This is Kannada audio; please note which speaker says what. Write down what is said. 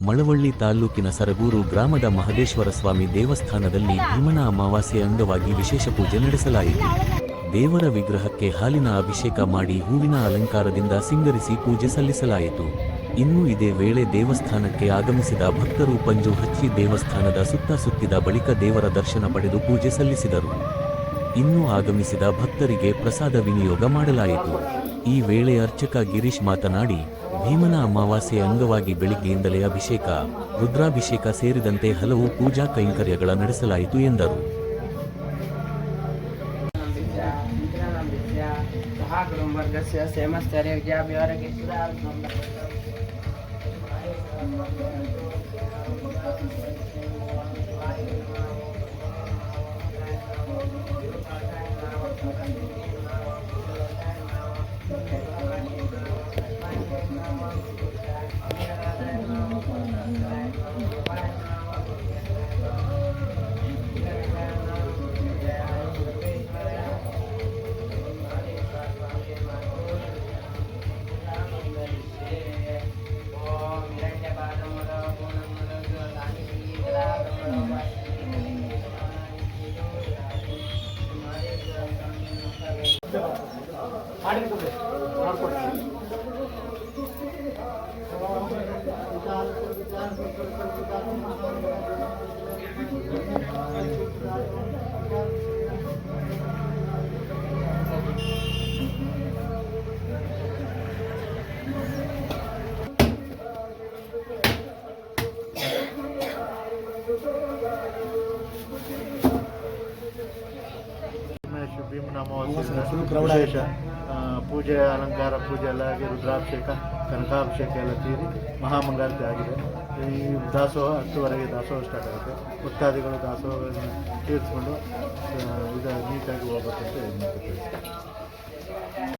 Speaker 1: ಮಳವಳ್ಳಿ ತಾಲ್ಲೂಕಿನ ಸರಗೂರು ಗ್ರಾಮದ ಮಹದೇಶ್ವರ ಸ್ವಾಮಿ ದೇವಸ್ಥಾನದಲ್ಲಿ ಭೀಮನ ಅಮಾವಾಸ್ಯೆ ಅಂಗವಾಗಿ ವಿಶೇಷ ಪೂಜೆ ನಡೆಸಲಾಯಿತು. ದೇವರ ವಿಗ್ರಹಕ್ಕೆ ಹಾಲಿನ ಅಭಿಷೇಕ ಮಾಡಿ ಹೂವಿನ ಅಲಂಕಾರದಿಂದ ಸಿಂಗರಿಸಿ ಪೂಜೆ ಸಲ್ಲಿಸಲಾಯಿತು. ಇನ್ನು ಇದೇ ವೇಳೆ ದೇವಸ್ಥಾನಕ್ಕೆ ಆಗಮಿಸಿದ ಭಕ್ತರು ಪಂಜು ಹಚ್ಚಿ ದೇವಸ್ಥಾನದ ಸುತ್ತ ಸುತ್ತಿದ ಬಳಿಕ ದೇವರ ದರ್ಶನ ಪಡೆದು ಪೂಜೆ ಸಲ್ಲಿಸಿದರು. ಇನ್ನು ಆಗಮಿಸಿದ ಭಕ್ತರಿಗೆ ಪ್ರಸಾದ ವಿನಿಯೋಗ ಮಾಡಲಾಯಿತು. ಈ ವೇಳೆ ಅರ್ಚಕ ಗಿರೀಶ್ ಮಾತನಾಡಿ, ಭೀಮನ ಅಮಾವಾಸ್ಯೆ ಅಂಗವಾಗಿ ಬೆಳಿಗ್ಗೆಯಿಂದಲೇ ಅಭಿಷೇಕ, ರುದ್ರಾಭಿಷೇಕ ಸೇರಿದಂತೆ ಹಲವು ಪೂಜಾ ಕೈಂಕರ್ಯಗಳ ನಡೆಸಲಾಯಿತು ಎಂದರು.
Speaker 2: ಭೀಮನ ಅಮಾವಾಸ್ಯೆ ವಿಶೇಷ ಪೂಜೆ, ಅಲಂಕಾರ ಪೂಜೆ ಎಲ್ಲ ಆಗಿ ರುದ್ರಾಭಿಷೇಕ, ಕನಕಾಭಿಷೇಕ ಎಲ್ಲ ತೀರಿ ಮಹಾಮಂಗಳಾರತಿ ಆಗಿದೆ. ಈ ದಾಸೋಹ 10ವರೆಗೆ ದಾಸೋಹ ಸ್ಟಾರ್ಟ್ ಆಗುತ್ತೆ. ಭಕ್ತಾದಿಗಳು ದಾಸೋಹವನ್ನು ತೀರಿಸ್ಕೊಂಡು ಇದು ನೀಟಾಗಿ ಹೋಗ್ಬೇಕಂತ